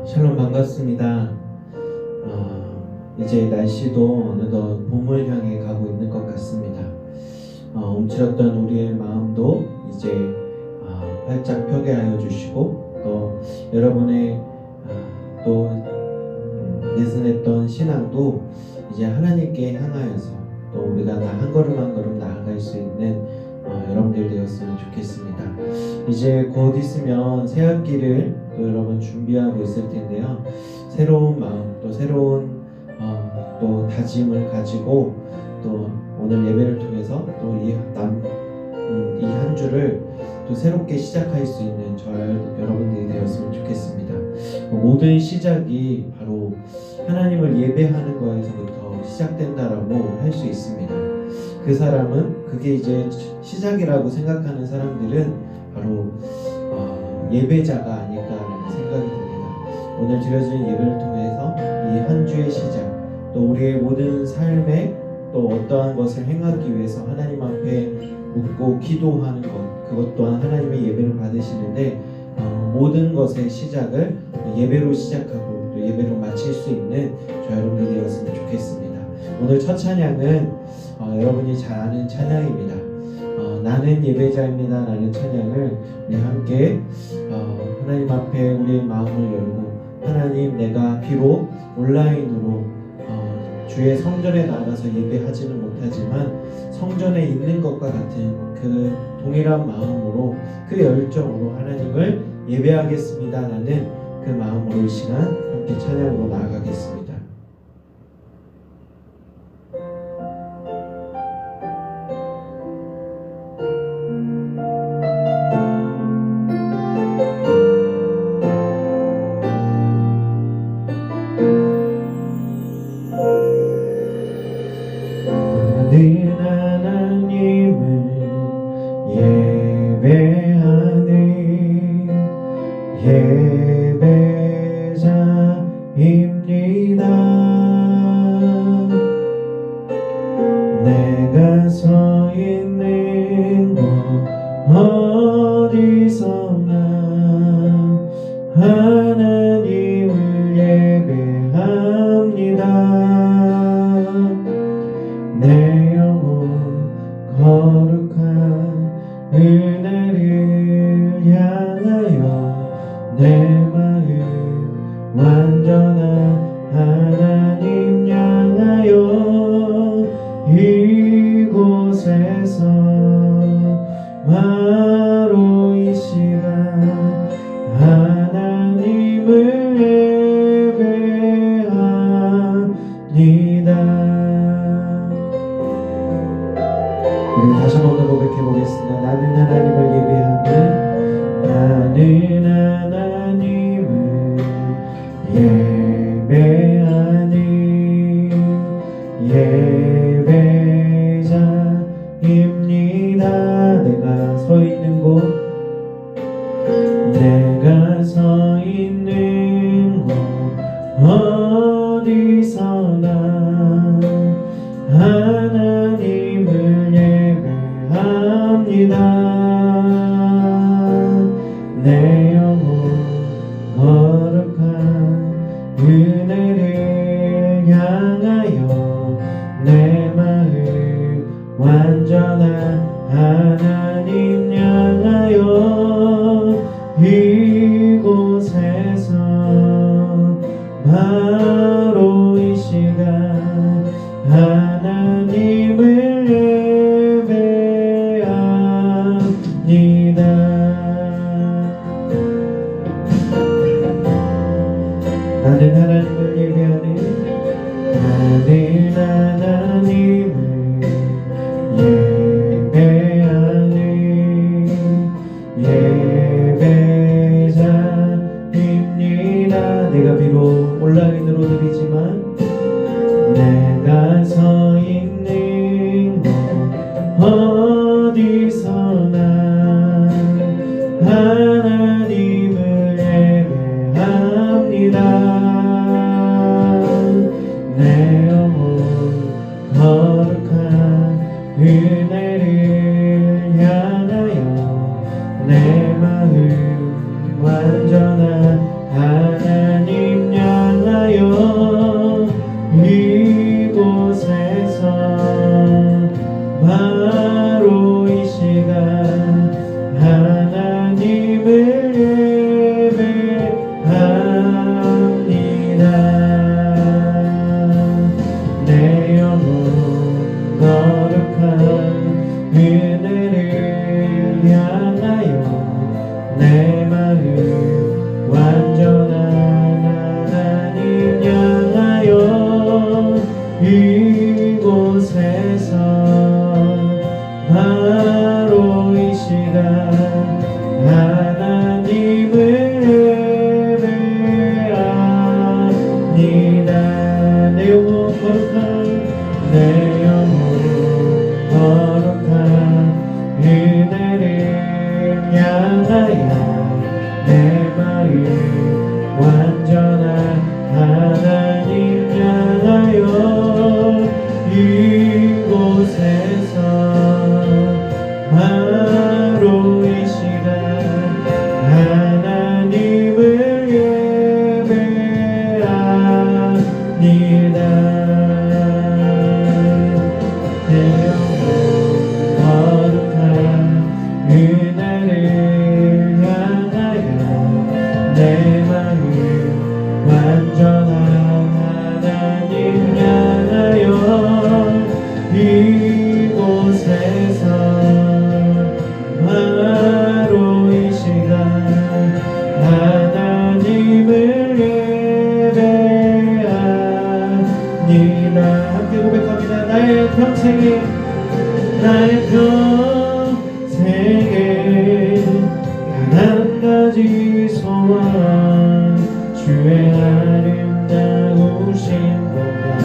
샬롬 반갑습니다. 이제 날씨도 어느덧 봄을 향해 가고 있는 것 같습니다. 움츠렸던 우리의 마음도 이제 활짝 펴게 하여 주시고 또 여러분의 또 느슨했던 신앙도 이제 하나님께 향하여서 또 우리가 한 걸음 한 걸음 나아갈 수 있는 여러분들 되었으면 좋겠습니다. 이제 곧 있으면 새 학기를 또 여러분 준비하고 있을 텐데요. 새로운 마음 또 새로운 또 다짐을 가지고 또 오늘 예배를 통해서 또 이 한 주를 또 새롭게 시작할 수 있는 여러분들이 되었으면 좋겠습니다. 모든 시작이 바로 하나님을 예배하는 거에서부터 시작된다라고 할 수 있습니다. 그 사람은 그게 이제 시작이라고 생각하는 사람들은 바로 예배자가 아닐까라는 생각이 듭니다. 오늘 드려지는 예배를 통해서 이 한 주의 시작 또 우리의 모든 삶에 또 어떠한 것을 행하기 위해서 하나님 앞에 묻고 기도하는 것 그것 또한 하나님의 예배를 받으시는데 모든 것의 시작을 예배로 시작하고 또 예배로 마칠 수 있는 저 여러분이 되었으면 좋겠습니다. 오늘 첫 찬양은 여러분이 잘 아는 찬양입니다. 나는 예배자입니다 라는 찬양을 우리 함께 하나님 앞에 우리의 마음을 열고 하나님 내가 비록 온라인으로 주의 성전에 나가서 예배하지는 못하지만 성전에 있는 것과 같은 그 동일한 마음으로 그 열정으로 하나님을 예배하겠습니다 라는 그 마음으로 이 시간 함께 찬양으로 나아가겠습니다. 예배자입니다. 내가 서 있는 곳 어디서나 하나님을 예배합니다. 내 영혼 거룩한 은혜를 향하여 내 마음 완전한 하나님 향하여 이곳에서 바로 이 시간 하나님을 예배합니다. 우리 다시 한번 고백해 보겠습니다. 나는 하나님을 예배하는 나는 하나님을 예배하는 예배자입니다. 내가 서 있는 곳 내가 서 있는 곳 어디서나 하나님을 예배합니다. 내 영혼 거룩한 은혜를 향하여 내 마음 완전한 하나님 향하여 이곳에서 바로 이 시간 하나님을 예배합니다. 나는 하나님을 예배하는 나는 하나님을 예배하는 예배자입니다. 내가 비록 온라인으로 드리지만 내가 서 있는 곳 어디서나 하나님을 예배합니다. 내 영혼 거룩한 은혜를 향하여 내 마음 완전한 하나님 평생에 나의 평생에 단 한 가지 소원 주의 아름다우신 보면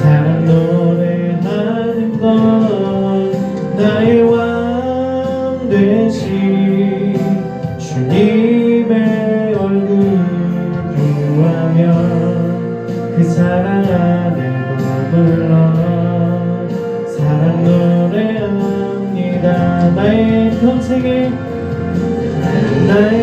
사랑 노래하는 것 나의 왕 되신 주님의 얼굴 구하며 그 사랑 안에 머물러 사랑 노래합니다. 나의 평생에 단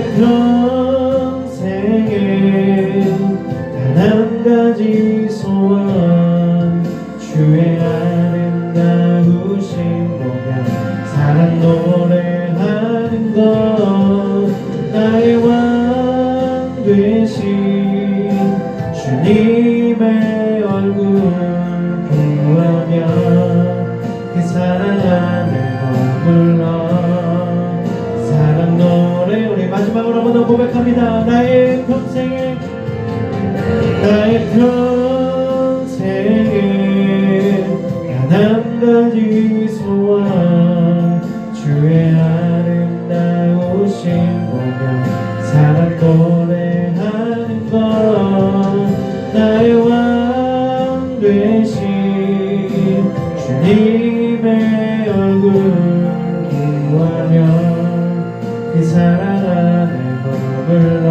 한 가지 소원 주의 아름다우신 보면 사랑 노래하는 것 나의 왕 되신 주님의 얼굴 구하며 그 사랑 안에 머물러 사랑 노래. 우리 마지막으로 한 번 더 고백합니다. 나의 평생에 단 한 가지 소원 주의 아름다우신 보면 사랑 노래하는 것 나의 왕 되신 주님의 얼굴 구하며 그 사랑 안에 머물러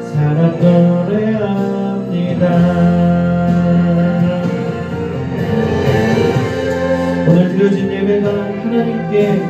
사랑 노래합니다. 오늘 드려진 예배가 하나님께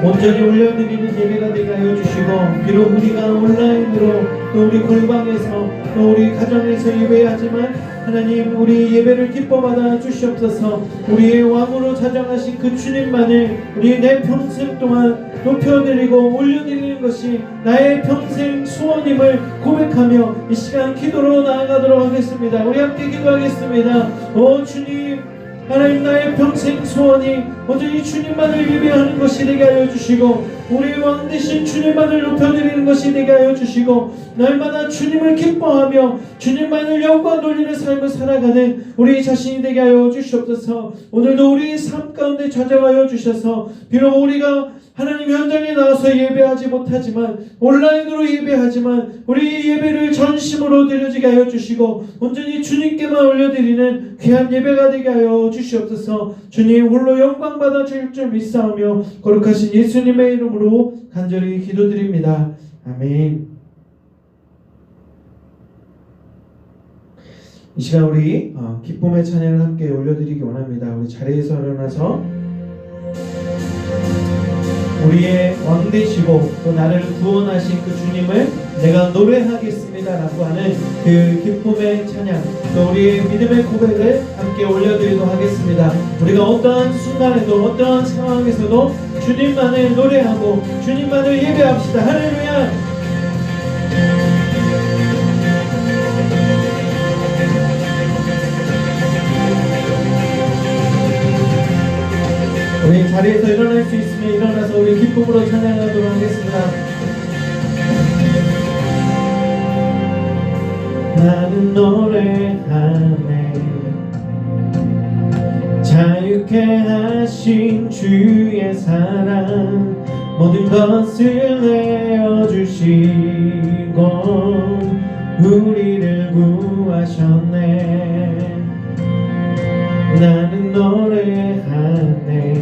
온전히 올려드리는 예배가 되게 하여 주시고 비록 우리가 온라인으로 또 우리 골방에서 또 우리 가정에서 예배하지만 하나님 우리 예배를 기뻐받아 주시옵소서. 우리의 왕으로 자정하신 그 주님만을 우리 내 평생 동안 높여드리고 올려드리는 것이 나의 평생 소원임을 고백하며 이 시간 기도로 나아가도록 하겠습니다. 우리 함께 기도하겠습니다. 오 주님, 하나님 나의 평생 소원이 온전히 주님만을 예배하는 것이 되게 하여 주시고 우리 왕 되신 주님만을 높여드리는 것이 되게 하여 주시고 날마다 주님을 기뻐하며 주님만을 영광 돌리는 삶을 살아가는 우리 자신이 되게 하여 주시옵소서. 오늘도 우리 삶 가운데 찾아와여 주셔서 비록 우리가 하나님 현장에 나와서 예배하지 못하지만 온라인으로 예배하지만 우리 예배를 전심으로 드려지게 하여 주시고 온전히 주님께만 올려드리는 귀한 예배가 되게 하여 주시옵소서. 주님 홀로 영광 받아 주실 줄 믿사오며 거룩하신 예수님의 이름으로 간절히 기도드립니다. 아멘. 이 시간 우리 기쁨의 찬양을 함께 올려드리기 원합니다. 우리 자리에서 일어나서 우리의 왕 되시고 또 나를 구원하신 그 주님을 내가 노래하겠습니다 라고 하는 그 기쁨의 찬양 또 우리의 믿음의 고백을 함께 올려드리도록 하겠습니다. 우리가 어떠한 순간에도 어떠한 상황에서도 주님만을 노래하고 주님만을 예배합시다. 할렐루야. 우리 자리에서 일어날 수 있으면 일어나서 우리 기쁨으로 찬양하도록 하겠습니다. 나는 노래하네 자유케 하신 주의 사랑 모든 것을 내어주시고 우리를 구하셨네. 나는 노래하네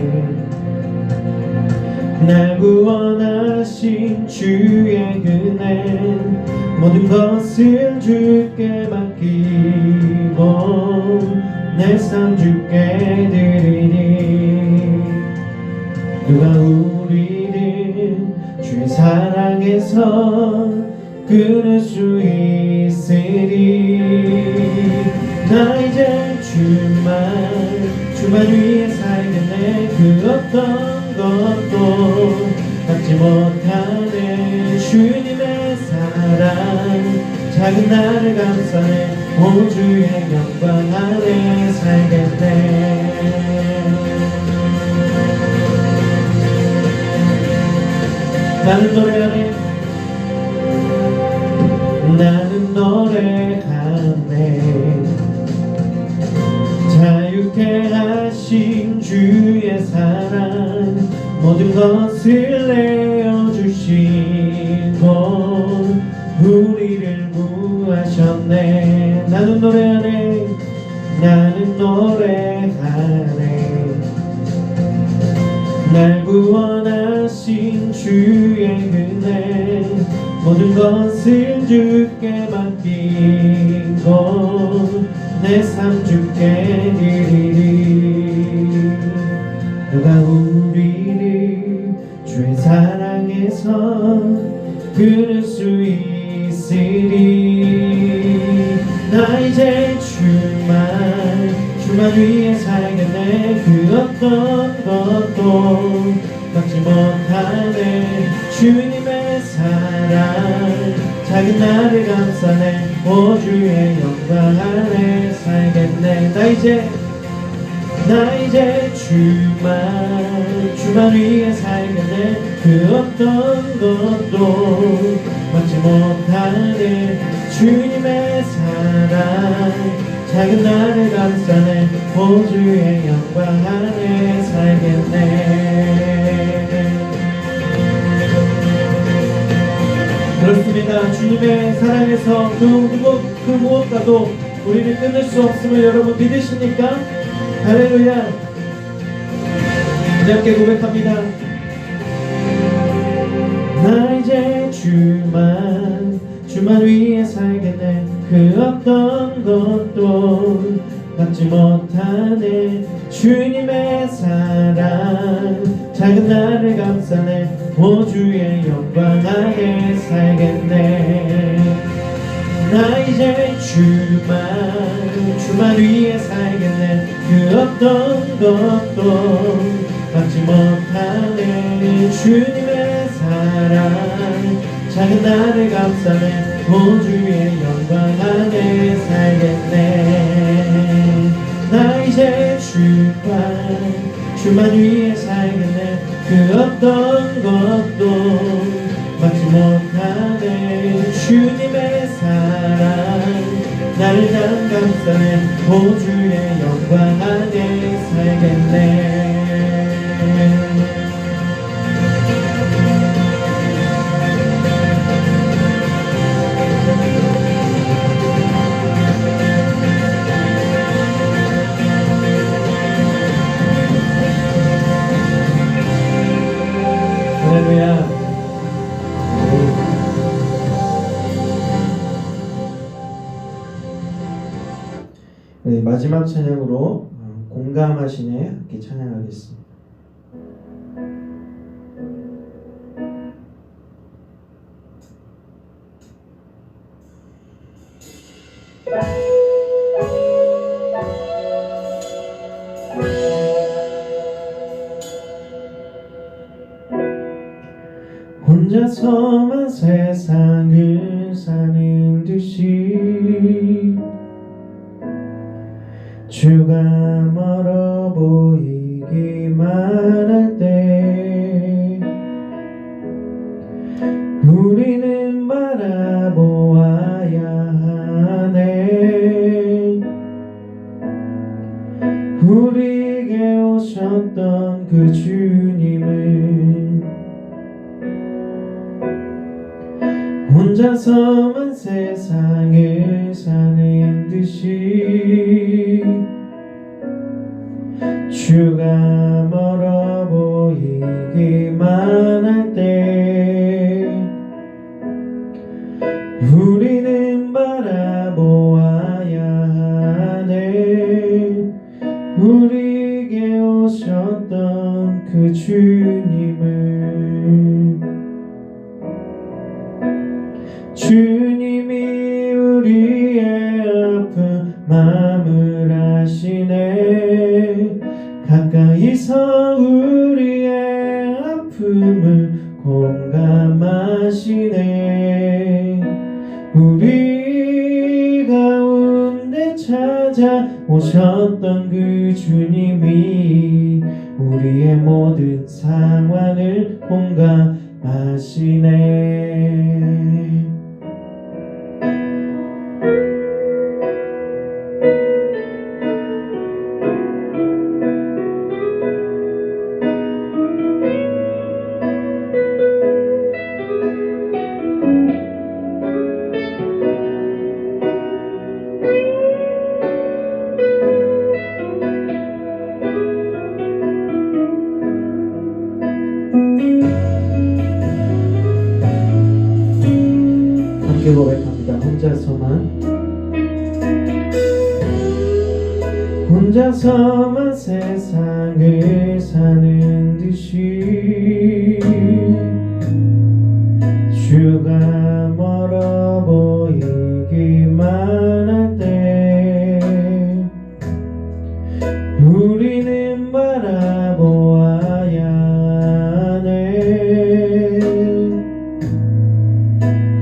날 구원하신 주의 은혜 모든 것을 주께 맡기고 내 삶 주께 드리니 누가 우리를 주의 사랑에서 끊을 수 있으리. 나 이제 주만 위해 살겠네. 그 어떤 것도 갖지 못하네. 주님의 사랑 작은 나를 감싸네. 오 주의 영광 안에 살겠네. 나는 노래하네. 나는 노래하네 자유케 하신 모든 것을 내어주시고 우리를 구하셨네. 나는 노래하네. 나는 노래하네. 날 구원하신 주의 은혜 모든 것을 주께 맡기고 내 삶 주께 드리리. 누가 우리를 주의 사랑에서 끊을 수 있으리. 나 이제 주만 위해 살겠네. 그 어떤 것도 막지 못하네. 주님의 사랑 작은 나를 감싸네. 오 주의 영광 안에 살겠네. 나 이제 주만 위해 살겠네. 그 어떤 것도 막지 못하네. 주님의 사랑 작은 나를 감싸네. 오 주의 영광 안에 살겠네. 그렇습니다. 주님의 사랑에서 그 무엇과도 우리를 끊을 수 없음을 여러분 믿으십니까? 할렐루야. 우리 함께 고백합니다. 나 이제 주만 위해 살겠네. 그 어떤 것도 막지 못하네. 주님의 사랑 작은 나를 감싸네. 오 주의 영광 안에 살겠네. 나 이제 주만 위해 살겠네. 그 어떤 것도 막지 못하네. 주님의 사랑 작은 나를 감싸네. 오 주의 영광 안에 살겠네. 나 이제 주만 위해 살겠네. 그 어떤 것도 막지 못하네. 주님의 사랑 나를 감싸네. 오 주의 영광 안에 살겠네. 할렐루야. 네, 마지막 찬양으로 공감하시네 함께 찬양하겠습니다. 혼자서만 세상을 사는 듯이 주가 멀어 보이기만 할 때 우리는 바라보아야 하네. 우리에게 오셨던 그 주님은 혼자서만 세상을 사는 듯이 주가 멀어 보이기만 할 때 우리는 바라보아야 하네. 우리에게 오셨던 그 주님이 우리의 아픈 마음을 아시네. 가까이서 우리의 아픔을 공감하시네. 우리 가운데 찾아오셨던 그 주님이 우리의 모든 상황을 공감하시네. 혼자서만 세상을 사는 듯이 주가 멀어 보이기만 할 때 우리는 바라보아야 하네.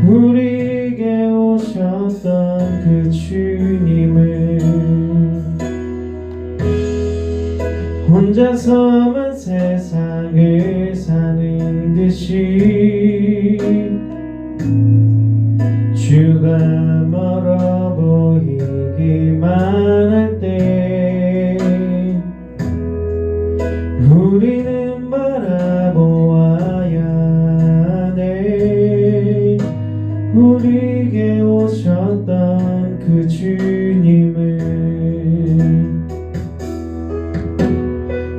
우리에게 오셨던 그 주님을 혼자서만 세상을 사는 듯이 주가 멀어 보이기만 할 때 우리는 바라보아야 하네. 우리에게 오셨던 그 주님을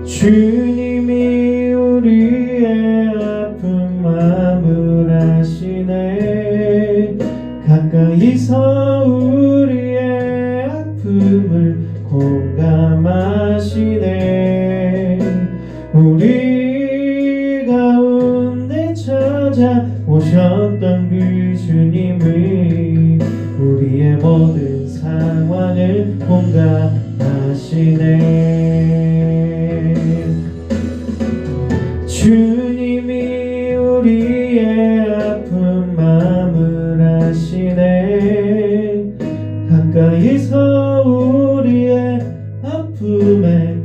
주님이 우리의 아픈 마음을 아시네. 가까이서 우리의 아픔을 공감하시네. 우리 가운데 찾아오셨던 그 주님이 우리의 모든 상황을 공감하시네. 주님이 우리의 아픈 마음을 아시네. 가까이서 우리의 아픔에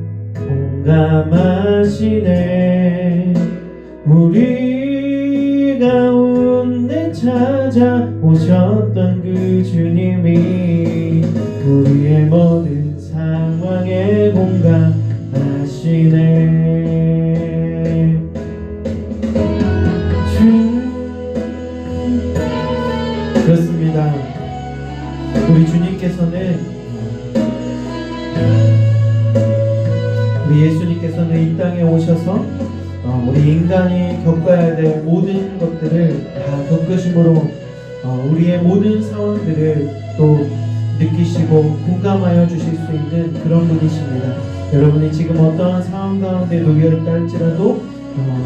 공감하시네. 우리 가운데 찾아오셨던 그 주님이 우리의 모든 상황에 공감하시네. 그렇습니다. 우리 주님께서는 우리 예수님께서는 이 땅에 오셔서 우리 인간이 겪어야 될 모든 것들을 다 겪으심으로 우리의 모든 상황들을 또 느끼시고 공감하여 주실 수 있는 그런 분이십니다. 여러분이 지금 어떠한 상황 가운데 놓여있다 할지라도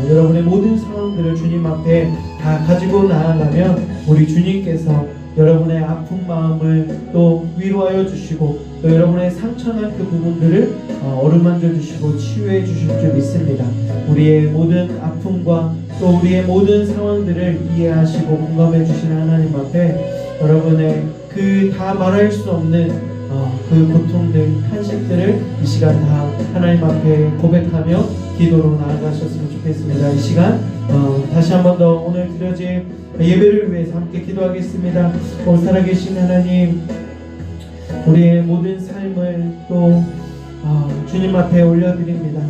여러분의 모든 상황들을 주님 앞에 다 가지고 나아가면 우리 주님께서 여러분의 아픈 마음을 또 위로하여 주시고 또 여러분의 상처난 그 부분들을 어루만져 주시고 치유해 주실 줄 믿습니다. 우리의 모든 아픔과 또 우리의 모든 상황들을 이해하시고 공감해 주시는 하나님 앞에 여러분의 그 다 말할 수 없는 그 고통들, 탄식들을 이 시간 다 하나님 앞에 고백하며 기도로 나아가셨으면 좋겠습니다. 이 시간 다시 한 번 더 오늘 드려질 예배를 위해서 함께 기도하겠습니다. 살아계신 하나님, 우리의 모든 삶을 또 주님 앞에 올려드립니다.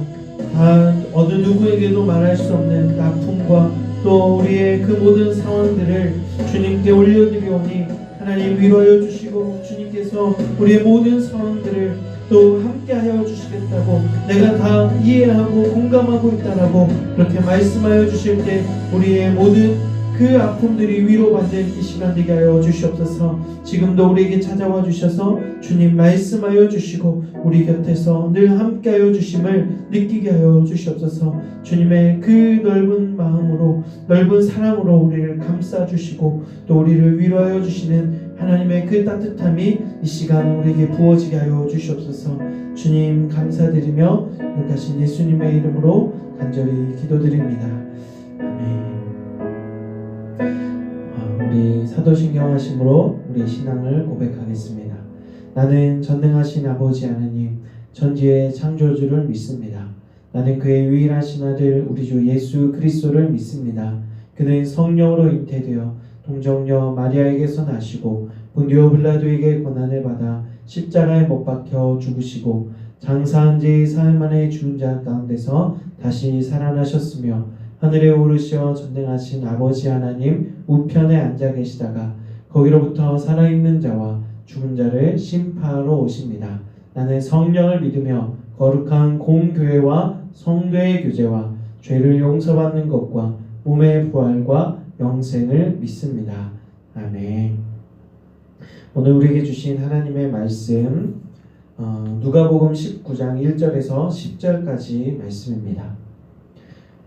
다 어느 누구에게도 말할 수 없는 그 아픔과 또 우리의 그 모든 상황들을 주님께 올려드리오니 하나님 위로하여 주시고 주님께서 우리의 모든 상황들을 또 함께하여 주시겠다고 내가 다 이해하고 공감하고 있다라고 그렇게 말씀하여 주실 때 우리의 모든 그 아픔들이 위로받는 이 시간 되게 하여 주시옵소서. 지금도 우리에게 찾아와 주셔서 주님 말씀하여 주시고 우리 곁에서 늘 함께하여 주심을 느끼게 하여 주시옵소서. 주님의 그 넓은 마음으로 넓은 사랑으로 우리를 감싸 주시고 또 우리를 위로하여 주시는 하나님의 그 따뜻함이 이 시간 우리에게 부어지게 하여 주시옵소서. 주님 감사드리며 거룩하신 예수님의 이름으로 간절히 기도드립니다. 아멘. 우리 사도신경 하심으로 우리 신앙을 고백하겠습니다. 나는 전능하신 아버지 하나님 천지의 창조주를 믿습니다. 나는 그의 유일하신 아들 우리 주 예수 그리스도를 믿습니다. 그는 성령으로 잉태되어 동정녀 마리아에게서 나시고 본디오 빌라도에게 고난을 받아 십자가에 못 박혀 죽으시고 장사한 지 사흘 만에 죽은 자 가운데서 다시 살아나셨으며 하늘에 오르시어 전능하신 아버지 하나님 우편에 앉아 계시다가 거기로부터 살아있는 자와 죽은 자를 심판하러 오십니다. 나는 성령을 믿으며 거룩한 공교회와 성도의 교제와 죄를 용서받는 것과 몸의 부활과 영생을 믿습니다. 아멘. 오늘 우리에게 주신 하나님의 말씀 누가복음 19장 1절에서 10절까지 말씀입니다.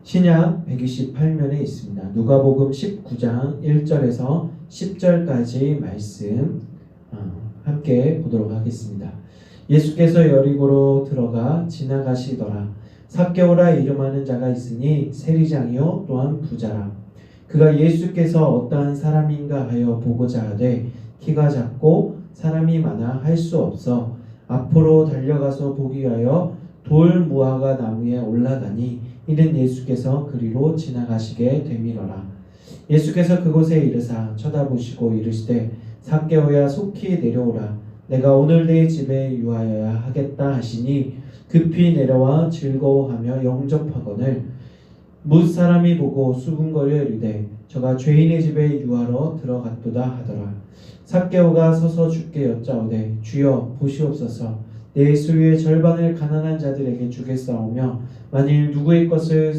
신약 128면에 있습니다. 누가복음 19장 1절에서 10절까지 말씀 함께 보도록 하겠습니다. 예수께서 여리고로 들어가 지나가시더라. 삭개오라 이름하는 자가 있으니 세리장이요 또한 부자라. 그가 예수께서 어떠한 사람인가 하여 보고자 하되 키가 작고 사람이 많아 할 수 없어 앞으로 달려가서 보기 위하여 돌 무화과 나무에 올라가니 이는 예수께서 그리로 지나가시게 되밀어라. 예수께서 그곳에 이르사 쳐다보시고 이르시되 삭개오야 속히 내려오라. 내가 오늘 내 집에 유하여야 하겠다 하시니 급히 내려와 즐거워하며 영접하거늘 뭇 사람이 보고 수군거려 이르되 저가 죄인의 집에 유하러 들어갔도다 하더라. 삭개오가 서서 주께 여짜오되 주여 보시옵소서 내 소유의 절반을 가난한 자들에게 주겠사오며 만일 누구의 것을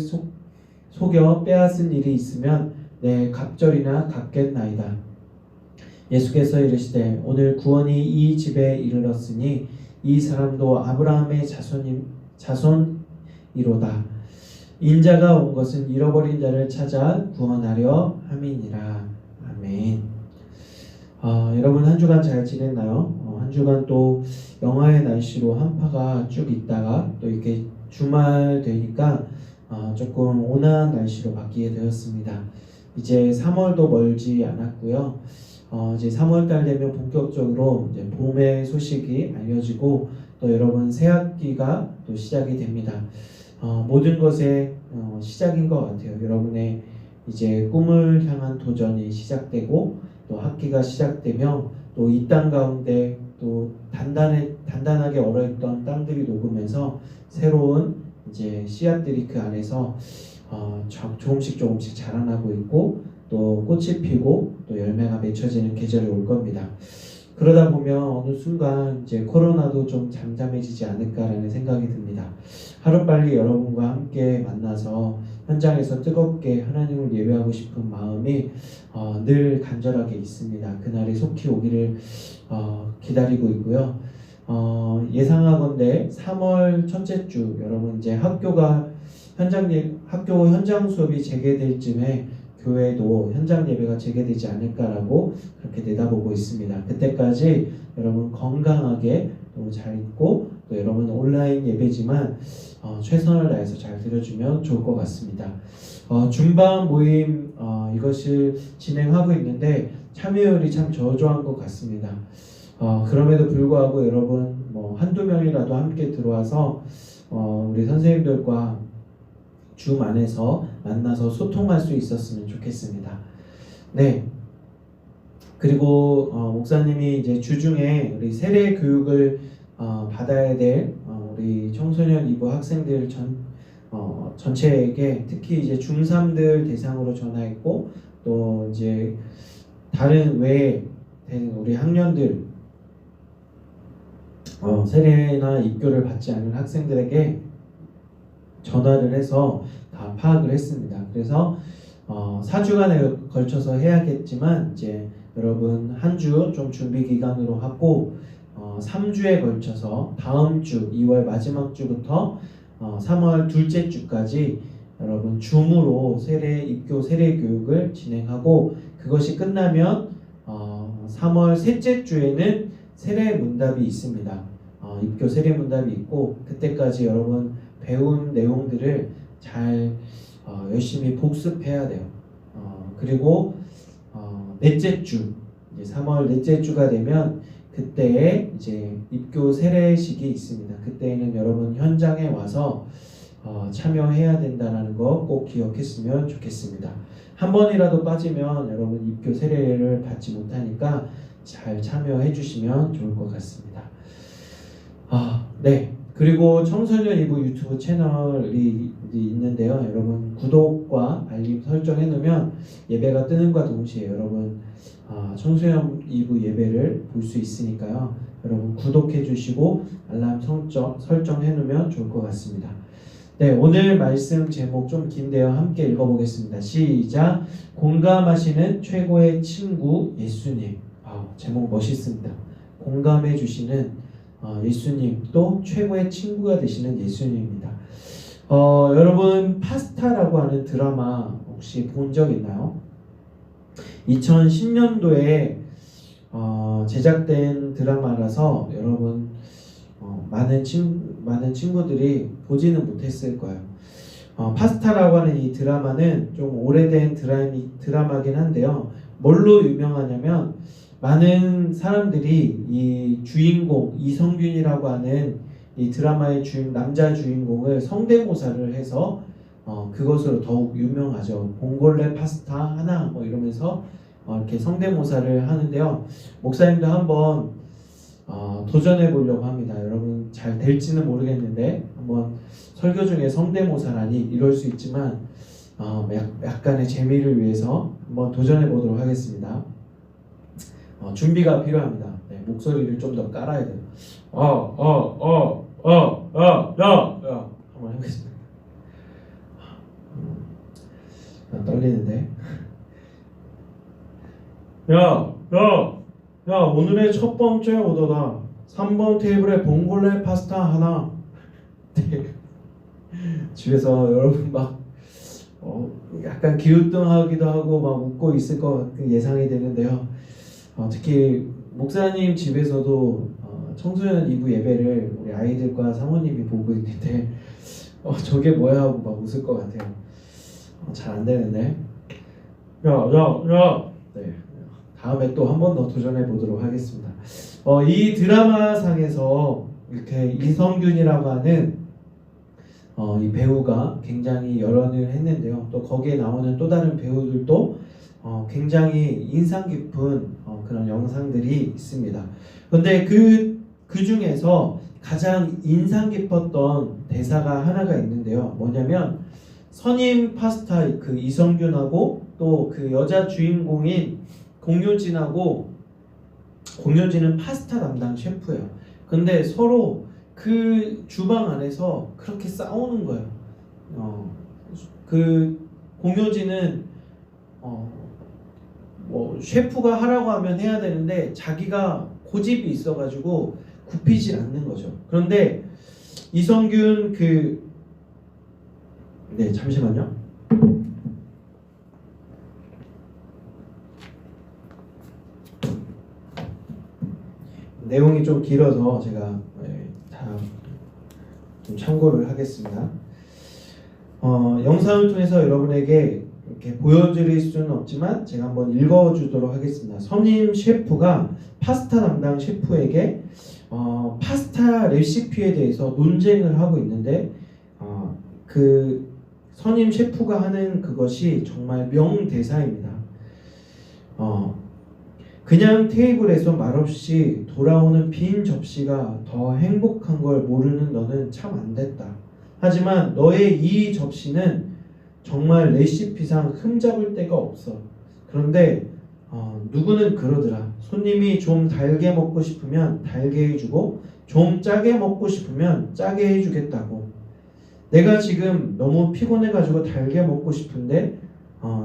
속여 빼앗은 일이 있으면 내 갑절이나 갚겠나이다. 예수께서 이르시되 오늘 구원이 이 집에 이르렀으니 이 사람도 아브라함의 자손이로다. 인자가 온 것은 잃어버린 자를 찾아 구원하려 함이니라. 아멘. 여러분 한 주간 잘 지냈나요? 한 주간 또 영하의 날씨로 한파가 쭉 있다가 또 이렇게 주말 되니까 조금 온화한 날씨로 바뀌게 되었습니다. 이제 3월도 멀지 않았고요. 이제 3월달 되면 본격적으로 이제 봄의 소식이 알려지고 또 여러분 새학기가 또 시작이 됩니다. 모든 것의 시작인 것 같아요. 여러분의 이제 꿈을 향한 도전이 시작되고 또 학기가 시작되며 또 이 땅 가운데 또 단단하게 얼어있던 땅들이 녹으면서 새로운 이제 씨앗들이 그 안에서 조금씩 자라나고 있고 또 꽃이 피고 또 열매가 맺혀지는 계절이 올 겁니다. 그러다 보면 어느 순간 이제 코로나도 좀 잠잠해지지 않을까라는 생각이 듭니다. 하루빨리 여러분과 함께 만나서 현장에서 뜨겁게 하나님을 예배하고 싶은 마음이 늘 간절하게 있습니다. 그날이 속히 오기를 기다리고 있고요. 예상하건대 3월 첫째 주 여러분 이제 학교 현장 수업이 재개될 쯤에 교회도 현장 예배가 재개되지 않을까라고 그렇게 내다보고 있습니다. 그때까지 여러분 건강하게 또 잘 있고 또 여러분 온라인 예배지만 최선을 다해서 잘 드려주면 좋을 것 같습니다. 준방 모임 이것을 진행하고 있는데 참여율이 참 저조한 것 같습니다. 그럼에도 불구하고 여러분 한두 명이라도 함께 들어와서 우리 선생님들과 줌 안에서 만나서 소통할 수 있었으면 좋겠습니다. 네. 그리고 목사님이 이제 주중에 우리 세례 교육을 받아야 될 우리 청소년 2부 학생들 전체에게 특히 이제 중3들 대상으로 전화했고 또 이제 다른 외에 우리 학년들 세례나 입교를 받지 않은 학생들에게 전화를 해서 다 파악을 했습니다. 그래서 4주간에 걸쳐서 해야겠지만 이제 여러분 한 주 좀 준비 기간으로 하고 3주에 걸쳐서 다음 주 2월 마지막 주부터 3월 둘째 주까지 여러분 줌으로 입교 세례 교육을 진행하고 그것이 끝나면 3월 셋째 주에는 세례 문답이 있습니다. 입교 세례 문답이 있고 그때까지 여러분 배운 내용들을 잘 열심히 복습해야 돼요. 그리고 넷째 주 이제 3월 넷째 주가 되면 그때에 이제 입교 세례식이 있습니다. 그때에는 여러분 현장에 와서 참여해야 된다는 거 꼭 기억했으면 좋겠습니다. 한 번이라도 빠지면 여러분 입교 세례를 받지 못하니까 잘 참여해 주시면 좋을 것 같습니다. 네. 그리고 청소년 2부 유튜브 채널이 있는데요. 여러분 구독과 알림 설정해 놓으면 예배가 뜨는과 동시에 여러분 청소년 2부 예배를 볼 수 있으니까요. 여러분 구독해 주시고 알람 설정해 놓으면 좋을 것 같습니다. 네, 오늘 말씀 제목 좀 긴데요. 함께 읽어보겠습니다. 시작. 공감하시는 최고의 친구 예수님. 제목 멋있습니다. 공감해 주시는 예수님, 또 최고의 친구가 되시는 예수님입니다. 여러분 파스타라고 하는 드라마 혹시 본 적 있나요? 2010년도에 제작된 드라마라서 여러분 많은 친구들이 보지는 못했을 거예요. 파스타라고 하는 이 드라마는 좀 오래된 드라마긴 한데요. 뭘로 유명하냐면 많은 사람들이 이 주인공 이성균이라고 하는 이 드라마의 남자 주인공을 성대모사를 해서 그것으로 더욱 유명하죠. 봉골레 파스타 하나 뭐 이러면서 이렇게 성대모사를 하는데요. 목사님도 한번 도전해 보려고 합니다. 여러분 잘 될지는 모르겠는데 한번 설교 중에 성대모사라니 이럴 수 있지만 약간의 재미를 위해서 한번 도전해 보도록 하겠습니다. 준비가 필요합니다. 네, 목소리를 좀 더 깔아야 돼요. 야 한번 해보겠습니다. 떨리는데. 야, 오늘의 첫 번째 오더다. 3번 테이블에 봉골레 파스타 하나. 집에서 여러분 막 약간 기우뚱하기도 하고 막 웃고 있을 것 예상이 되는데요. 특히 목사님 집에서도 청소년 2부 예배를 우리 아이들과 사모님이 보고 있는데 저게 뭐야 하고 막 웃을 것 같아요. 잘 안 되는데. 네. 다음에 또 한 번 더 도전해 보도록 하겠습니다. 이 드라마상에서 이렇게 이성균이라고 하는 이 배우가 굉장히 열연을 했는데요. 또 거기에 나오는 또 다른 배우들도 굉장히 인상 깊은 그런 영상들이 있습니다. 그런데 그 중에서 가장 인상 깊었던 대사가 하나가 있는데요. 뭐냐면 선임 파스타 그 이성균하고 또 그 여자 주인공인 공효진은 파스타 담당 셰프예요. 근데 서로 그 주방 안에서 그렇게 싸우는 거예요. 그 공효진은 뭐 셰프가 하라고 하면 해야 되는데 자기가 고집이 있어가지고 굽히질 않는 거죠. 그런데 이성균 네, 잠시만요. 내용이 좀 길어서 제가 다 좀 참고를 하겠습니다. 영상을 통해서 여러분에게 이렇게 보여드릴 수는 없지만 제가 한번 읽어주도록 하겠습니다. 선임 셰프가 파스타 담당 셰프에게 파스타 레시피에 대해서 논쟁을 하고 있는데 그 선임 셰프가 하는 그것이 정말 명대사입니다. 그냥 테이블에서 말없이 돌아오는 빈 접시가 더 행복한 걸 모르는 너는 참 안됐다. 하지만 너의 이 접시는 정말 레시피상 흠잡을 데가 없어. 그런데 누구는 그러더라. 손님이 좀 달게 먹고 싶으면 달게 해주고 좀 짜게 먹고 싶으면 짜게 해주겠다고. 내가 지금 너무 피곤해가지고 달게 먹고 싶은데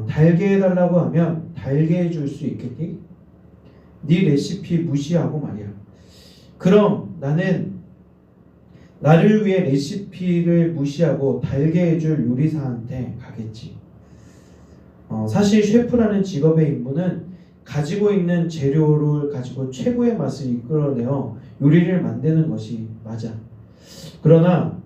달게 해달라고 하면 달게 해줄 수 있겠니? 네 레시피 무시하고 말이야. 그럼 나는 나를 위해 레시피를 무시하고 달게 해줄 요리사한테 가겠지. 사실 셰프라는 직업의 임무는 가지고 있는 재료를 가지고 최고의 맛을 이끌어내어 요리를 만드는 것이 맞아. 그러나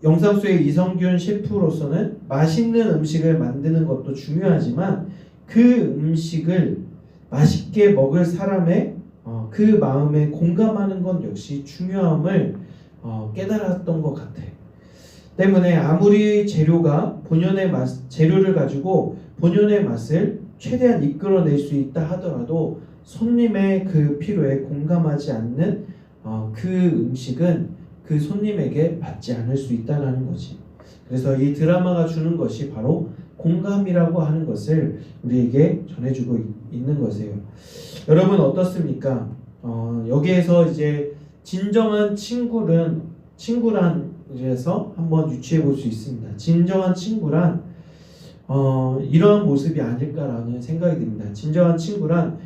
영상 속의 이성균 셰프로서는 맛있는 음식을 만드는 것도 중요하지만 그 음식을 맛있게 먹을 사람의 그 마음에 공감하는 건 역시 중요함을 깨달았던 것 같아. 때문에 아무리 재료를 가지고 본연의 맛을 최대한 이끌어낼 수 있다 하더라도 손님의 그 필요에 공감하지 않는 그 음식은 그 손님에게 맞지 않을 수 있다는 거지. 그래서 이 드라마가 주는 것이 바로 공감이라고 하는 것을 우리에게 전해주고 있는 것이에요. 여러분 어떻습니까? 여기에서 이제 진정한 친구란 이래서 한번 유추해 볼 수 있습니다. 진정한 친구란 이러한 모습이 아닐까라는 생각이 듭니다. 진정한 친구란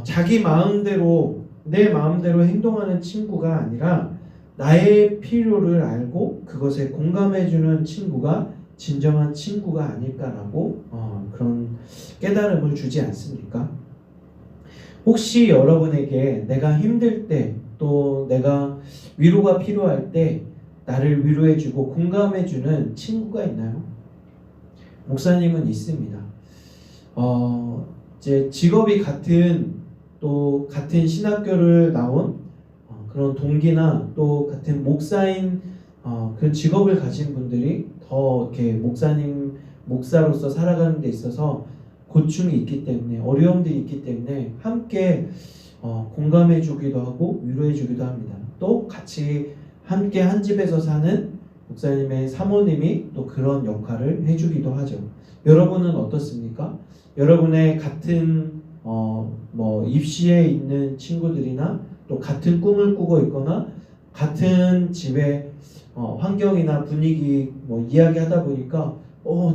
자기 마음대로 내 마음대로 행동하는 친구가 아니라 나의 필요를 알고 그것에 공감해주는 친구가 진정한 친구가 아닐까라고 그런 깨달음을 주지 않습니까? 혹시 여러분에게 내가 힘들 때 또 내가 위로가 필요할 때 나를 위로해주고 공감해주는 친구가 있나요? 목사님은 있습니다. 이제 직업이 같은 또 같은 신학교를 나온 그런 동기나 또 같은 목사인 그런 직업을 가진 분들이 더 이렇게 목사로서 살아가는 데 있어서 고충이 있기 때문에 어려움들이 있기 때문에 함께 공감해주기도 하고 위로해주기도 합니다. 또 같이 함께 한 집에서 사는 목사님의 사모님이 또 그런 역할을 해주기도 하죠. 여러분은 어떻습니까? 여러분의 같은 입시에 있는 친구들이나 또 같은 꿈을 꾸고 있거나 같은 집의 환경이나 분위기 이야기하다 보니까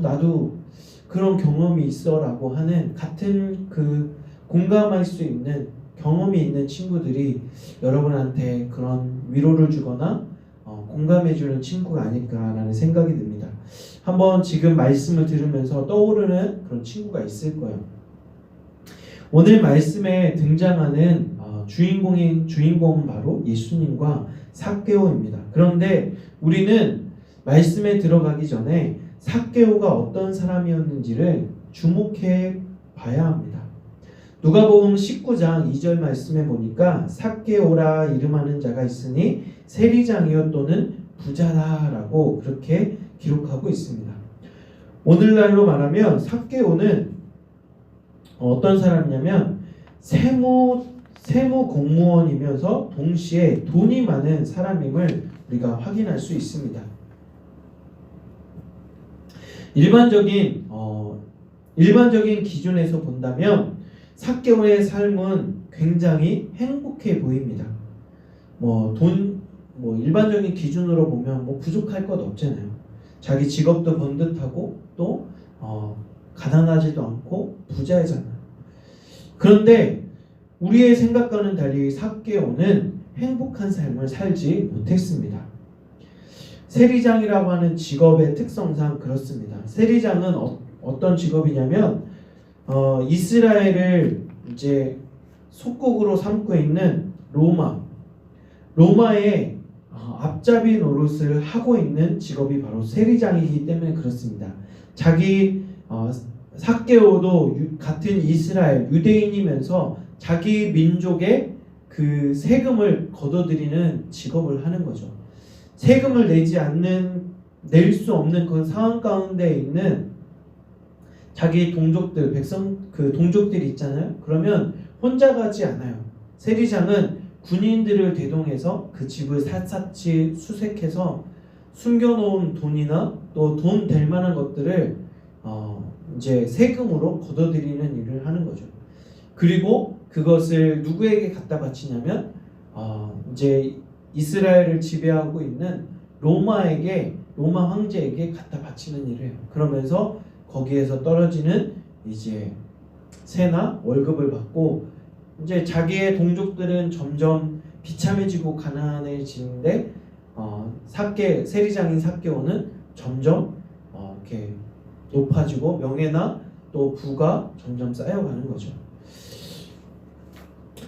나도 그런 경험이 있어라고 하는 같은 그 공감할 수 있는 경험이 있는 친구들이 여러분한테 그런 위로를 주거나 공감해주는 친구가 아닐까라는 생각이 듭니다. 한번 지금 말씀을 들으면서 떠오르는 그런 친구가 있을 거예요. 오늘 말씀에 등장하는 주인공은 바로 예수님과 삭개오입니다. 그런데 우리는 말씀에 들어가기 전에 삭개오가 어떤 사람이었는지를 주목해 봐야 합니다. 누가복음 19장 2절 말씀에 보니까 삭개오라 이름하는 자가 있으니 세리장이요 또는 부자다라고 그렇게 기록하고 있습니다. 오늘날로 말하면 삭개오는 어떤 사람이냐면 세무 공무원이면서 동시에 돈이 많은 사람임을 우리가 확인할 수 있습니다. 일반적인 기준에서 본다면 삭개오의 삶은 굉장히 행복해 보입니다. 일반적인 기준으로 보면 부족할 것 없잖아요. 자기 직업도 번듯하고 또 가난하지도 않고 부자잖아요. 그런데 우리의 생각과는 달리 삭개오는 행복한 삶을 살지 못했습니다. 세리장이라고 하는 직업의 특성상 그렇습니다. 세리장은 어떤 직업이냐면 이스라엘을 이제 속국으로 삼고 있는 로마의 앞잡이 노릇을 하고 있는 직업이 바로 세리장이기 때문에 그렇습니다. 삭개오도 같은 이스라엘 유대인이면서 자기 민족의 그 세금을 거둬들이는 직업을 하는 거죠. 세금을 낼 수 없는 그 상황 가운데 있는 자기 동족들, 동족들이 있잖아요. 그러면 혼자 가지 않아요. 세리장은 군인들을 대동해서 그 집을 샅샅이 수색해서 숨겨놓은 돈이나 또 돈 될 만한 것들을 이제 세금으로 거둬들이는 일을 하는 거죠. 그리고 그것을 누구에게 갖다 바치냐면 이제 이스라엘을 지배하고 있는 로마 황제에게 갖다 바치는 일을 해요. 그러면서 거기에서 떨어지는 이제 세나 월급을 받고 이제 자기의 동족들은 점점 비참해지고 가난해지는데 세리장인 삭개오는 점점 이렇게 높아지고 명예나 또 부가 점점 쌓여가는 거죠.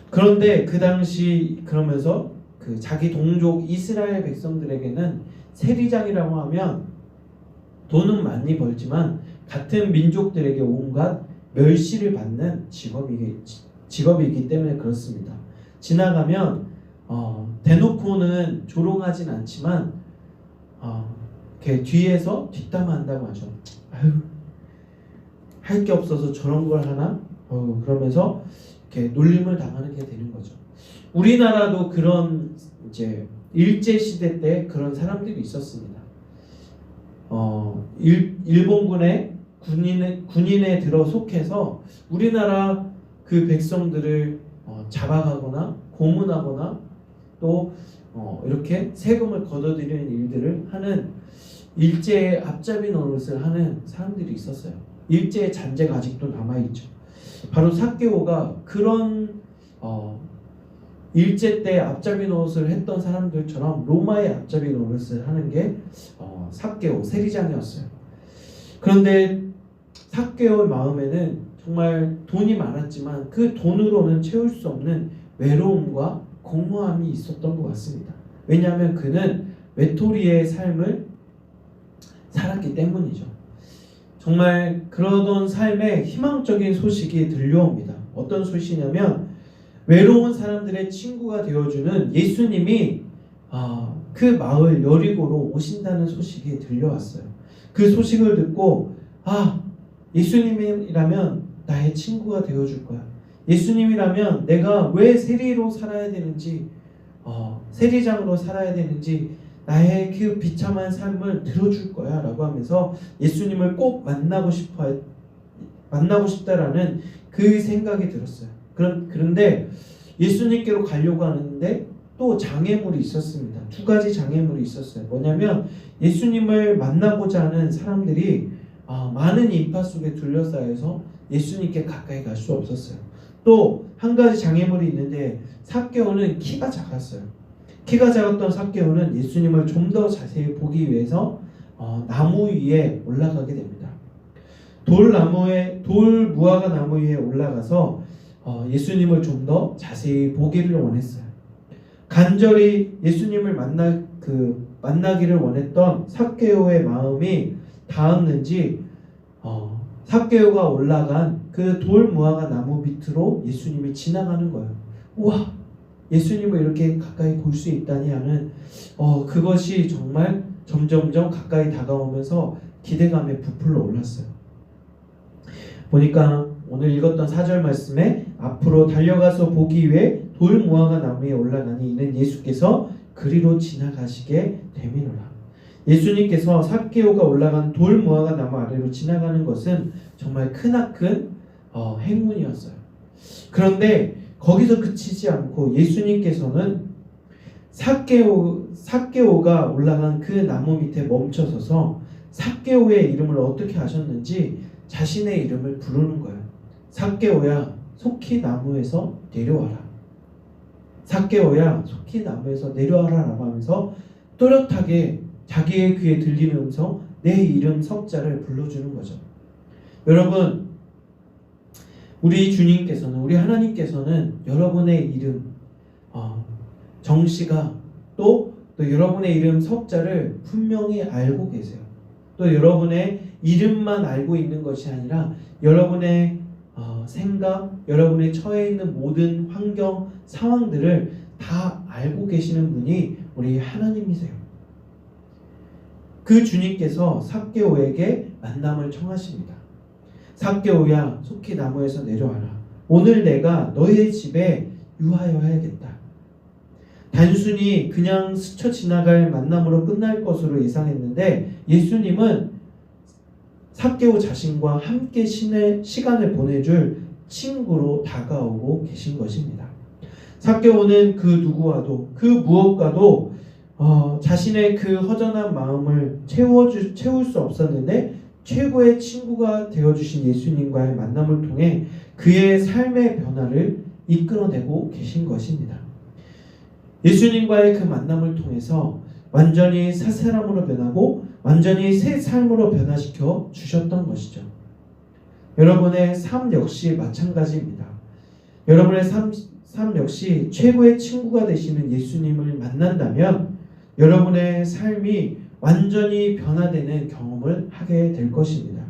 그런데 그 당시 그러면서 그 자기 동족 이스라엘 백성들에게는 세리장이라고 하면 돈은 많이 벌지만 같은 민족들에게 온갖 멸시를 받는 직업이기 때문에 그렇습니다. 지나가면 대놓고는 조롱하진 않지만 이렇게 뒤에서 뒷담화한다고 하죠. 아유, 할 게 없어서 저런 걸 하나? 그러면서 이렇게 놀림을 당하는 게 되는 거죠. 우리나라도 그런 이제 일제 시대 때 그런 사람들이 있었습니다. 일본군의 군인에 들어 속해서 우리나라 그 백성들을 잡아가거나 고문하거나 또 이렇게 세금을 거둬들이는 일들을 하는 일제에 앞잡이 노릇을 하는 사람들이 있었어요. 일제의 잔재가 아직도 남아있죠. 바로 삭개오가 그런 일제 때 앞잡이 노릇을 했던 사람들처럼 로마의 앞잡이 노릇을 하는 게 삭개오 세리장이었어요. 그런데 삭개오의 마음에는 정말 돈이 많았지만 그 돈으로는 채울 수 없는 외로움과 공허함이 있었던 것 같습니다. 왜냐하면 그는 외톨이의 삶을 살았기 때문이죠. 정말 그러던 삶에 희망적인 소식이 들려옵니다. 어떤 소식이냐면 외로운 사람들의 친구가 되어주는 예수님이 그 마을 여리고로 오신다는 소식이 들려왔어요. 그 소식을 듣고 예수님이라면 나의 친구가 되어줄 거야. 예수님이라면 내가 왜 세리로 살아야 되는지 세리장으로 살아야 되는지 나의 그 비참한 삶을 들어줄 거야 라고 하면서 예수님을 꼭 만나고 싶다라는 그 생각이 들었어요. 그런데 예수님께로 가려고 하는데 또 장애물이 있었습니다. 두 가지 장애물이 있었어요. 뭐냐면 예수님을 만나고자 하는 사람들이 많은 인파 속에 둘러싸여서 예수님께 가까이 갈 수 없었어요. 또 한 가지 장애물이 있는데 삭개오는 키가 작았어요. 키가 작았던 삭개오는 예수님을 좀 더 자세히 보기 위해서 나무 위에 올라가게 됩니다. 돌 무화과 나무 위에 올라가서 예수님을 좀 더 자세히 보기를 원했어요. 간절히 예수님을 만나기를 원했던 삭개오의 마음이 닿았는지 삭개오가 올라간 그 돌 무화과 나무 밑으로 예수님이 지나가는 거예요. 우와, 예수님을 이렇게 가까이 볼 수 있다니 하는 그것이 정말 점점점 가까이 다가오면서 기대감에 부풀어 올랐어요. 보니까 오늘 읽었던 4절 말씀에 앞으로 달려가서 보기 위해 돌 무화과 나무에 올라가니 이는 예수께서 그리로 지나가시게 됨이노라. 예수님께서 삭개오가 올라간 돌 무화과 나무 아래로 지나가는 것은 정말 크나큰 행운이었어요. 그런데 거기서 그치지 않고 예수님께서는 삭개오가 올라간 그 나무 밑에 멈춰서서 삭개오의 이름을 어떻게 하셨는지 자신의 이름을 부르는 거예요. 삭개오야, 속히 나무에서 내려와라. 삭개오야, 속히 나무에서 내려와라 라고 하면서 또렷하게 자기의 귀에 들리는 음성, 내 이름 석자를 불러주는 거죠. 여러분, 우리 주님께서는, 우리 하나님께서는 여러분의 이름 정씨가 또 여러분의 이름 석자를 분명히 알고 계세요. 또 여러분의 이름만 알고 있는 것이 아니라 여러분의 생각, 여러분의 처해 있는 모든 환경, 상황들을 다 알고 계시는 분이 우리 하나님이세요. 그 주님께서 삭개오에게 만남을 청하십니다. 삭개오야, 속히 나무에서 내려와라. 오늘 내가 너의 집에 유하여 해야겠다. 단순히 그냥 스쳐 지나갈 만남으로 끝날 것으로 예상했는데 예수님은 삭개오 자신과 함께 시간을 보내줄 친구로 다가오고 계신 것입니다. 삭개오는 그 누구와도 그 무엇과도 자신의 그 허전한 마음을 채울 수 없었는데 최고의 친구가 되어주신 예수님과의 만남을 통해 그의 삶의 변화를 이끌어내고 계신 것입니다. 예수님과의 그 만남을 통해서 완전히 새 사람으로 변하고 완전히 새 삶으로 변화시켜 주셨던 것이죠. 여러분의 삶 역시 마찬가지입니다. 여러분의 삶 역시 최고의 친구가 되시는 예수님을 만난다면 여러분의 삶이 완전히 변화되는 경험을 하게 될 것입니다.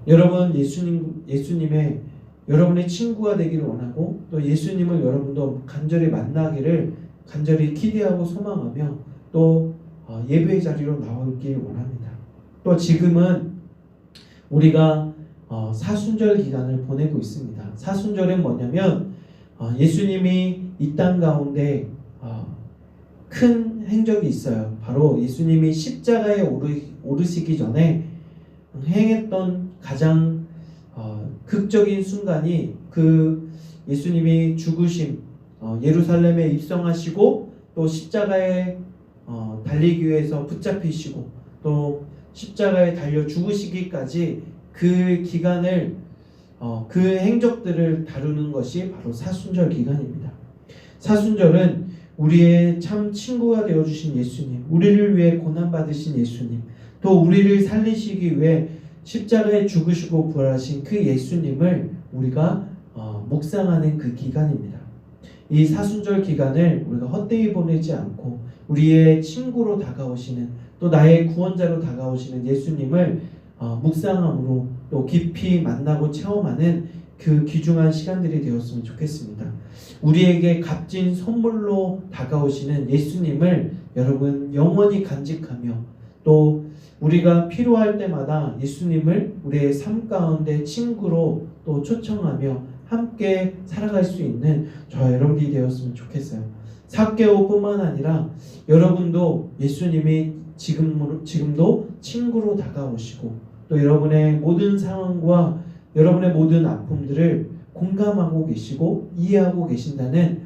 여러분 예수님의 여러분의 친구가 되기를 원하고 또 예수님을 여러분도 간절히 만나기를 간절히 기대하고 소망하며 또 예배의 자리로 나오길 원합니다. 또 지금은 우리가 사순절 기간을 보내고 있습니다. 사순절은 뭐냐면 예수님이 이 땅 가운데 큰 행적이 있어요. 바로 예수님이 십자가에 오르시기 전에 행했던 가장 극적인 순간이 그 예수님이 죽으심, 예루살렘에 입성하시고 또 십자가에 달리기 위해서 붙잡히시고 또 십자가에 달려 죽으시기까지 그 기간을 그 행적들을 다루는 것이 바로 사순절 기간입니다. 사순절은 우리의 참 친구가 되어주신 예수님, 우리를 위해 고난받으신 예수님, 또 우리를 살리시기 위해 십자가에 죽으시고 부활하신 그 예수님을 우리가 묵상하는 그 기간입니다. 이 사순절 기간을 우리가 헛되이 보내지 않고 우리의 친구로 다가오시는, 또 나의 구원자로 다가오시는 예수님을 묵상함으로 또 깊이 만나고 체험하는 그 귀중한 시간들이 되었으면 좋겠습니다. 우리에게 값진 선물로 다가오시는 예수님을 여러분 영원히 간직하며, 또 우리가 필요할 때마다 예수님을 우리의 삶 가운데 친구로 또 초청하며 함께 살아갈 수 있는 저와 여러분들이 되었으면 좋겠어요. 삭개오뿐만 아니라 여러분도 예수님이 지금도 친구로 다가오시고 또 여러분의 모든 상황과 여러분의 모든 아픔들을 공감하고 계시고 이해하고 계신다는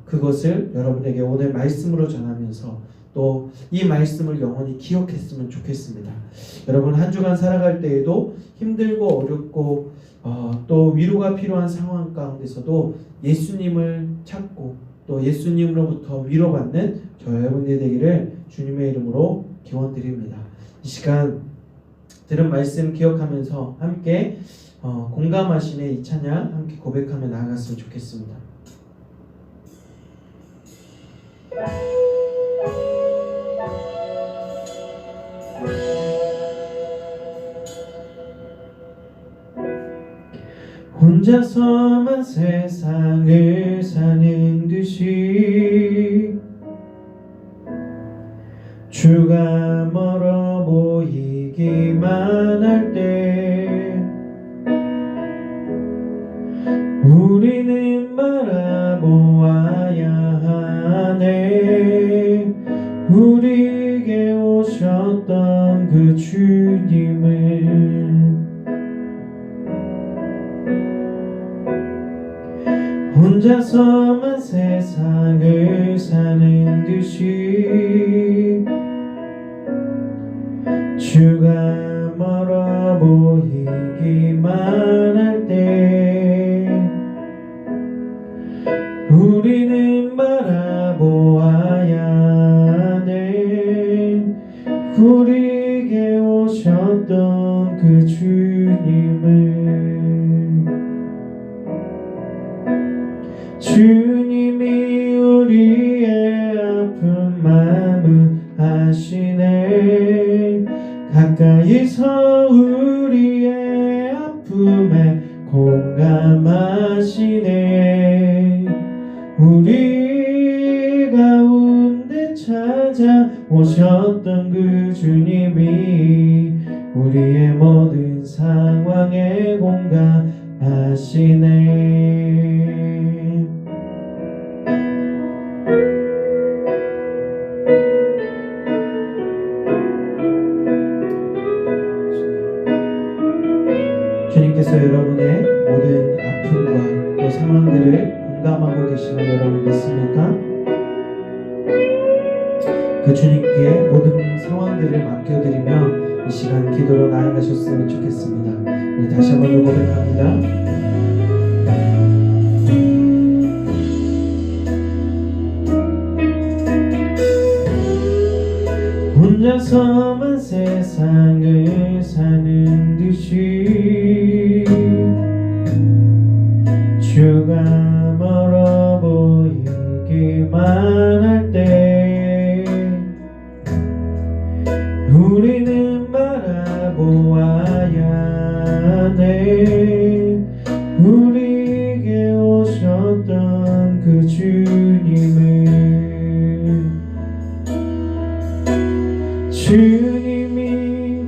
그것을 여러분에게 오늘 말씀으로 전하면서 또 이 말씀을 영원히 기억했으면 좋겠습니다. 여러분 한 주간 살아갈 때에도 힘들고 어렵고 또 위로가 필요한 상황 가운데서도 예수님을 찾고 또 예수님으로부터 위로받는 저와 여러분들이 되기를 주님의 이름으로 기원드립니다. 이 시간 들은 말씀 기억하면서 함께 공감하시는 이 찬양 함께 고백하며 나아갔으면 좋겠습니다. 혼자서만 세상을 사는 듯이 주가 멀어 보이기만 할 때 우리는 바라보아야 하네. 우리에게 오셨던 그 주님을 혼자서만 세상을 사는 듯이 주가 멀어 보이기만 할 때 우리는 바라보아야 해. 우리에게 오셨던 그 주님을 주님이 우리의 아픈 마음을 아시네. 가까이서 우리의 아픔에 공감하시네. 우리 가운데 찾아오셨던 그 주님이 우리의 모든 상황에 공감하시네. 주님께서 여러분의 모든 아픔과 또 상황들을 공감하고 계시는 여러분 믿습니까? 그 주님께 모든 상황들을 맡겨드리며 이 시간 기도로 나아가셨으면 좋겠습니다. 우리 다시 한번 더 고백합니다. 혼자서만 세상을 사는 듯이 주가 멀어 보이기만 할 때 우리는 바라보아야 해. 우리에게 오셨던 그 주님을 주님이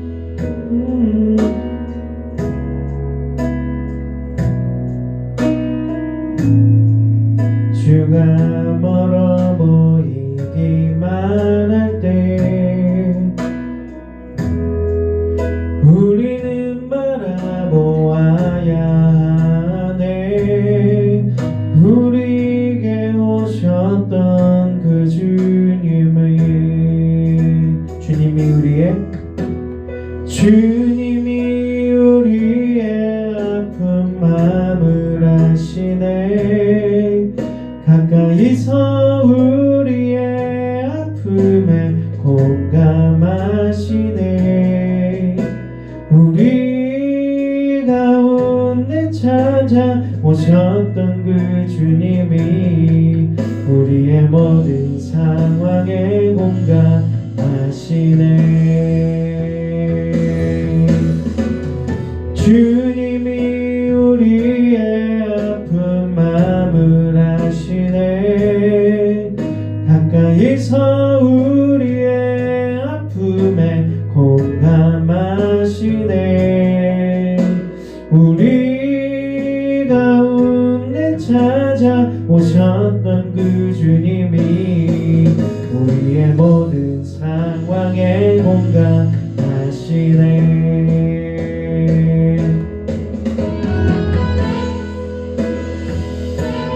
주가 멀어 보이기만 할 때 우리는 바라보아야 해. 우리에게 오셨던 그 주님을 마음을 아시네. 가까이서 우리의 아픔에 공감하시네. 우리 가운데 찾아오셨던 그 주님이 우리의 모든 상황에 공감하시네. 주님이 우리의 아픈 마음을 아시네. 가까이서 우리의 아픔에 공감하시네. 우리 가운데 찾아오셨던 그 주님이 우리의 모든 상황에 공감하시네.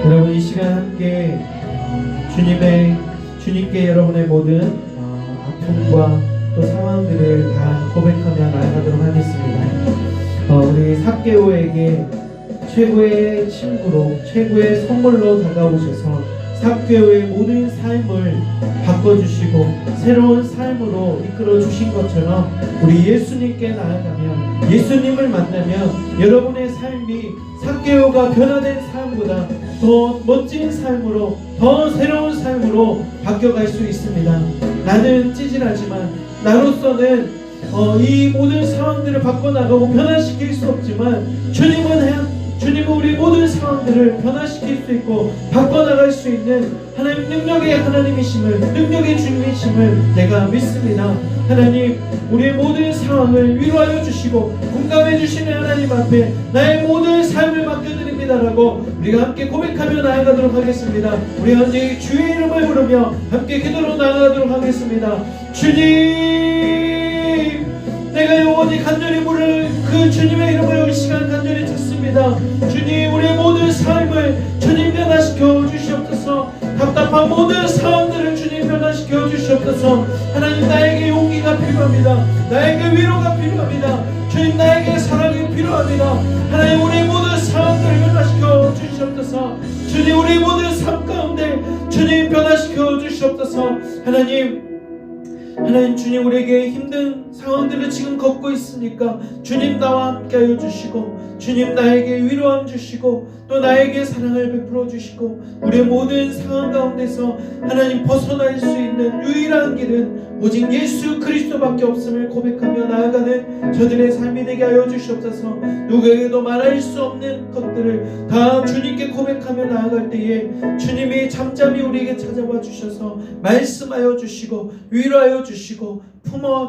여러분, 이 시간 함께 주님께 여러분의 모든 아픔과 또 상황들을 다 고백하며 나아가도록 하겠습니다. 우리 삭개오에게 최고의 친구로, 최고의 선물로 다가오셔서 삭개오의 모든 삶을 바꿔주시고 새로운 삶으로 이끌어 주신 것처럼 우리 예수님께 나아가면, 예수님을 만나면 여러분의 삶이 삭개오가 변화된 삶보다 더 멋진 삶으로, 더 새로운 삶으로 바뀌어갈 수 있습니다. 나는 찌질하지만, 나로서는 이 모든 상황들을 바꿔나가고 변화시킬 수 없지만 주님은 우리 모든 상황들을 변화시킬 수 있고 바꿔나갈 수 있는 하나님 능력의 하나님이심을, 능력의 주님이심을 내가 믿습니다. 하나님, 우리의 모든 상황을 위로하여 주시고 공감해 주시는 하나님 앞에 나의 모든 삶을 맡겨드립니다라고 우리가 함께 고백하며 나아가도록 하겠습니다. 우리 함께 주의 이름을 부르며 함께 기도로 나아가도록 하겠습니다. 주님, 내가 영원히 간절히 부를 그 주님의 이름을 이 시간 간절히 찾습니다. 주님, 우리의 모든 삶을 주님 변화시켜 주시옵소서. 답답한 모든 상황들을 주님 변화시켜 주시옵소서. 하나님, 나에게 용기가 필요합니다. 나에게 위로가 필요합니다. 주님, 나에게 사랑이 필요합니다. 하나님, 우리의 모든 상황들을 변화시켜 주시옵소서. 주님, 우리의 모든 삶 가운데 주님 변화시켜 주시옵소서. 하나님, 주님, 우리에게 힘든 상황들을 지금 겪고 있으니까 주님 나와 함께하여 주시고, 주님 나에게 위로함 주시고 또 나에게 사랑을 베풀어 주시고, 우리의 모든 상황 가운데서 하나님 벗어날 수 있는 유일한 길은 오직 예수 그리스도밖에 없음을 고백하며 나아가는 저들의 삶이 되게 하여 주시옵소서. 누구에게도 말할 수 없는 것들을 다 주님께 고백하며 나아갈 때에 주님이 잠잠히 우리에게 찾아와 주셔서 말씀하여 주시고 위로하여 주시고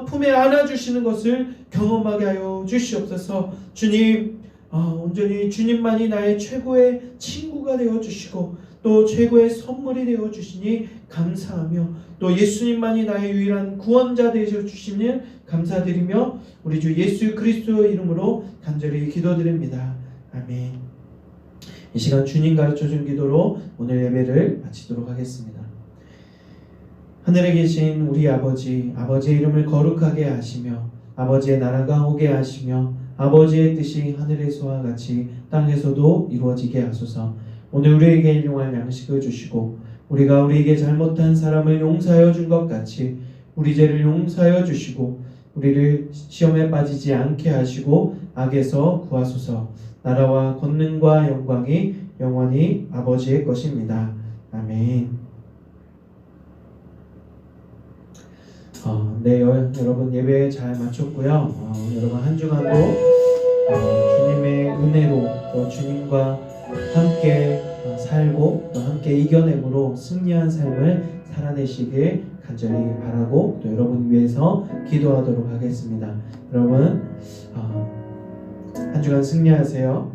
품에 안아주시는 것을 경험하게 하여 주시옵소서. 주님, 온전히 주님만이 나의 최고의 친구가 되어 주시고 또 최고의 선물이 되어 주시니 감사하며, 또 예수님만이 나의 유일한 구원자 되어 주시니 감사드리며 우리 주 예수 그리스도의 이름으로 간절히 기도드립니다. 아멘. 이 시간 주님 가르쳐준 기도로 오늘 예배를 마치도록 하겠습니다. 하늘에 계신 우리 아버지의 이름을 거룩하게 하시며 아버지의 나라가 오게 하시며 아버지의 뜻이 하늘에서와 같이 땅에서도 이루어지게 하소서. 오늘 우리에게 일용할 양식을 주시고 우리가 우리에게 잘못한 사람을 용서하여 준 것 같이 우리 죄를 용서하여 주시고 우리를 시험에 빠지지 않게 하시고 악에서 구하소서. 나라와 권능과 영광이 영원히 아버지의 것입니다. 아멘. 네, 여러분 예배 잘 마쳤고요. 여러분 한 주간도 주님의 은혜로 또 주님과 함께 살고 또 함께 이겨내므로 승리한 삶을 살아내시길 간절히 바라고 또 여러분 위해서 기도하도록 하겠습니다. 여러분 한 주간 승리하세요.